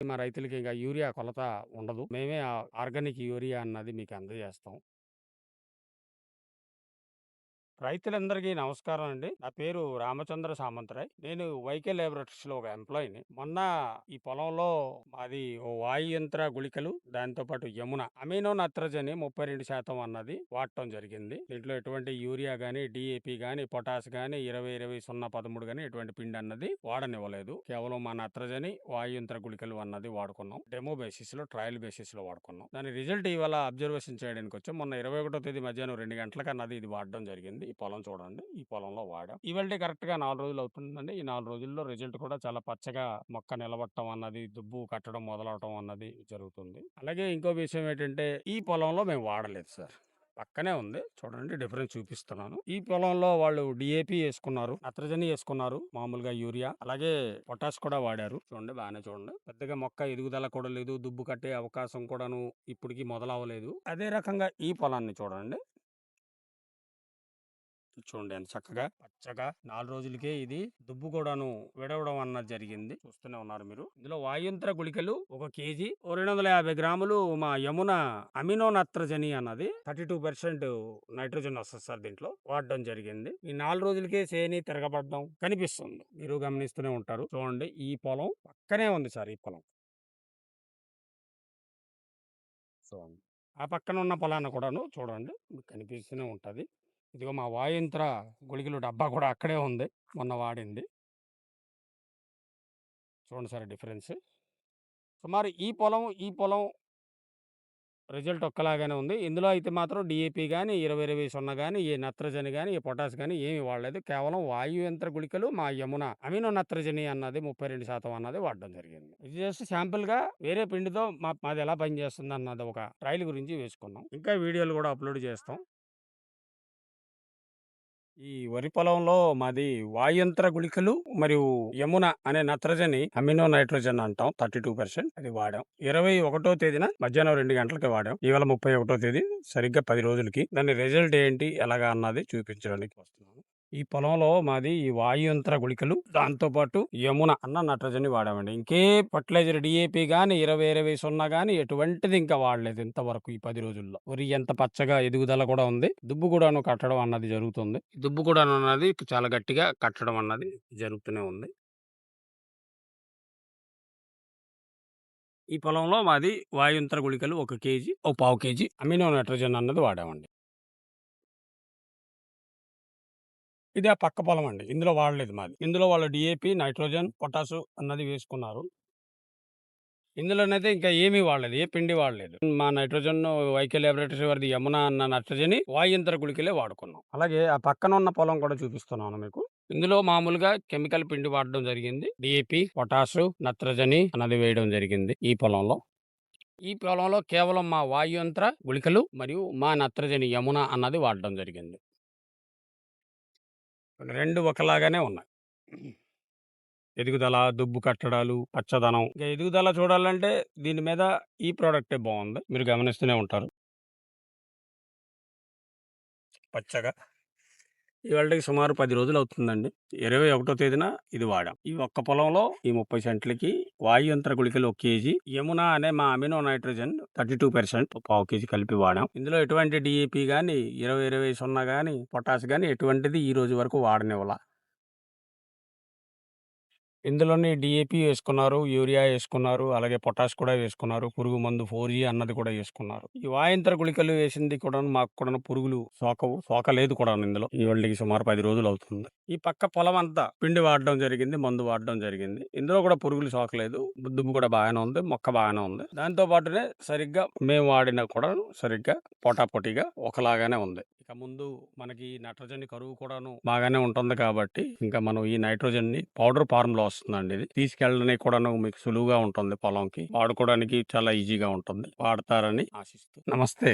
మా రైతులకి ఇంకా యూరియా కొలత ఉండదు. మేమే ఆర్గానిక్ యూరియా అన్నది మీకు అందజేస్తాం. రైతులందరికీ నమస్కారం అండి. నా పేరు రామచంద్ర సామంతరాయ్. నేను వైకే లాబొరేటరీస్‌లో ఒక ఎంప్లాయీని. మొన్న ఈ పొలంలో మాది ఓ వాయు యంత్ర గుళికలు, దాంతో పాటు యమున అమినో నత్రజని 32% అన్నది వాడటం జరిగింది. దీంట్లో ఎటువంటి యూరియా గాని, డీఏపీ గాని, పొటాష్ గాని, 20-20-0-13 గాని ఎటువంటి పిండి అన్నది వాడనివ్వలేదు. కేవలం మా నత్రజని, వాయు యంత్ర గుళికలు అన్నది వాడుకున్నాం. డెమో బేసిస్‌లో, ట్రయల్ బేసిస్‌లో వాడుకున్నాం. దాని రిజల్ట్ ఇవాళ అబ్జర్వేషన్ చేయడానికి వచ్చాం. మొన్న 21వ తేదీ మధ్యాహ్నం 2 గంటలకు అన్నది ఇది వాడడం జరిగింది. ఈ పొలం చూడండి. ఈ పొలంలో వాడాం. ఇవాల్టికి కరెక్ట్‌గా 4 రోజులు అవుతుందండి. ఈ 4 రోజుల్లో రిజల్ట్ కూడా చాలా పచ్చగా మొక్క నిలబడటం అన్నది, దుబ్బు కట్టడం మొదలవటం అన్నది జరుగుతుంది. అలాగే ఇంకో విషయం ఏంటంటే, ఈ పొలంలో మేము వాడలేదు సార్. పక్కనే ఉంది. చూడండి డిఫరెన్స్ చూపిస్తున్నాను. ఈ పొలంలో వాళ్ళు డీఏపీ యేసుకున్నారు, నత్రజని యేసుకున్నారు, మామూలుగా యూరియా, అలాగే పొటాష్ కూడా వాడారు. చూడండి బానే చూడండి. పెద్దగా మొక్క ఎదుగుదల కూడా లేదు. దుబ్బు కట్టే అవకాశం కూడాను ఇప్పటికి మొదలవ్వలేదు. అదే రకంగా ఈ పొలాన్ని చూడండి. చూడండి ఎంత చక్కగా పచ్చగా 4 రోజులకే ఇది దుబ్బు కూడాను విడవడం అన్నది జరిగింది. చూస్తూనే ఉన్నారు మీరు. ఇందులో వాయుయంత్ర గుళికలు 1 కేజీ, 250 గ్రాములు మా యమున అమినో నత్రజని అన్నది 32% నైట్రోజన్ వస్తుంది సార్ దీంట్లో వాడడం జరిగింది. ఈ 4 రోజులకే చేని తిరగబడడం కనిపిస్తుంది. మీరు గమనిస్తూనే ఉంటారు. చూడండి ఈ పొలం పక్కనే ఉంది సార్. ఈ పొలం చూడండి. ఆ పక్కన ఉన్న పొలాన్ని కూడాను చూడండి మీకు కనిపిస్తూనే ఉంటది. ఇదిగో మా వాయంత్ర గుళికలు డబ్బా కూడా అక్కడే ఉంది. మొన్న వాడింది. చూడండి సార్ డిఫరెన్స్. సుమారు ఈ పొలం రిజల్ట్ ఒక్కలాగానే ఉంది. ఇందులో అయితే మాత్రం డీఏపీ గాని, 20-20-0 గాని, ఏ నత్రజని గాని, ఏ పొటాష్ గాని ఏమి వాడలేదు. కేవలం వాయు యంత్ర గుళికలు మా యమున అమినో నత్రజని అన్నది 32% అన్నది వాడడం జరిగింది. ఇది జస్ట్ శాంపుల్‌గా వేరే పిండితో మాది ఎలా పనిచేస్తుంది అన్నది ఒక ట్రయల్ గురించి వేసుకున్నాం. ఇంకా వీడియోలు కూడా అప్‌లోడ్ చేస్తాం. ఈ వరి పొలంలో మాది వాయంత్ర గుళికలు మరియు యమున అనే నత్రజని అమినో నైట్రోజన్ అంటాం 32% అది వాడాం. 21వ తేదీన మధ్యాహ్నం 2 గంటలకి వాడాం. ఇవాళ 31వ తేదీ సరిగ్గా 10 రోజులకి. దాని రిజల్ట్ ఏంటి ఎలాగా అన్నది చూపించడానికి వస్తున్నాను. ఈ పొలంలో మాది ఈ వాయుయంత్ర గుళికలు, దాంతో పాటు యమున అన్న నత్రజని వాడామండి. ఇంకే ఫర్టిలైజర్ డీఏపీ గాని, 20-20-0 గాని ఎటువంటిది ఇంకా వాడలేదు ఇంతవరకు ఈ 10 రోజుల్లో. వరి ఎంత పచ్చగా ఎదుగుదల కూడా ఉంది. దుబ్బు కూడాను కట్టడం అన్నది జరుగుతుంది. దుబ్బు కూడాను అన్నది చాలా గట్టిగా కట్టడం అన్నది జరుగుతూనే ఉంది. ఈ పొలంలో మాది వాయుయంత్ర గుళికలు 1 కేజీ, ఓ పావు కేజీ అమినో నైట్రోజన్ అన్నది వాడామండి. ఇది ఆ పక్క పొలం అండి. ఇందులో వాడలేదు మాది. ఇందులో వాళ్ళు డీఏపీ, నైట్రోజన్, పొటాషు అన్నది వేసుకున్నారు. ఇందులోనైతే ఇంకా ఏమీ వాడలేదు. ఏ పిండి వాడలేదు. మా నైట్రోజన్ వైకే లాబొరేటరీ వారిది యమున అన్న నత్రజని వాయుయంత్ర గుళికలే వాడుకున్నాం. అలాగే ఆ పక్కన ఉన్న పొలం కూడా చూపిస్తున్నాను మీకు. ఇందులో మామూలుగా కెమికల్ పిండి వాడడం జరిగింది. డీఏపీ, పొటాషు, నత్రజని అన్నది వేయడం జరిగింది ఈ పొలంలో. ఈ పొలంలో కేవలం మా వాయుయంత్ర గుళికలు మరియు మా నత్రజని యమున అన్నది వాడడం జరిగింది. 2 ఒకలాగానే ఉన్నాయి. ఎదుగుదల, దుబ్బు కట్టడాలు, పచ్చదనం. ఇక ఎదుగుదల చూడాలంటే దీని మీద ఈ ప్రోడక్టే బావుంది. మీరు గమనిస్తూనే ఉంటారు. పచ్చగా. ఇవాల్టికి సుమారు 10 రోజులవుతుందండి. 21వ తేదీన ఇది వాడాం. ఈ ఒక్క పొలంలో ఈ 30 సెంట్లకి వాయు యంత్ర గుళికలు 1 కేజీ, యమున అనే మా అమినో నైట్రోజన్ 32% పావు కేజీ కలిపి వాడాం. ఇందులో ఎటువంటి డీఏపీ గాని, 20-20-0 గాని, పొటాష్ గాని ఎటువంటిది ఈ రోజు వరకు వాడనివ్వల. ఇందులోని డీఏపీ యేసుకున్నారు, యూరియా యేసుకున్నారు, అలాగే పొటాష్ కూడా వేసుకున్నారు. పురుగు మందు 4జీ అన్నది కూడా యేసుకున్నారు. ఈ వాయంత్ర గుళికలు వేసింది కూడాను మాకు కూడాను పురుగులు సోకలేదు కూడాను ఇందులో. ఈవళ్ళకి సుమారు 10 రోజులవుతుంది. ఈ పక్క పొలమంతా పిండి వాడడం జరిగింది, మందు వాడడం జరిగింది. ఇందులో కూడా పురుగులు సోకలేదు. దుబ్బు కూడా బాగానే ఉంది, మొక్క బాగానే ఉంది. దాంతో పాటునే సరిగ్గా మేము వాడిన కూడాను సరిగ్గా పోటాపోటీగా ఒకలాగానే ఉంది. ఇక ముందు మనకి నైట్రోజన్ కరువు కూడాను బాగానే ఉంటుంది కాబట్టి, ఇంకా మనం ఈ నైట్రోజన్‌ని పౌడర్ ఫార్మ్‌లో వస్తుందండి ఇది. తీసుకెళ్ళడానికి కూడాను మీకు సులువుగా ఉంటుంది పొలంకి. వాడుకోవడానికి చాలా ఈజీగా ఉంటుంది. వాడతారని ఆశిస్తూ నమస్తే.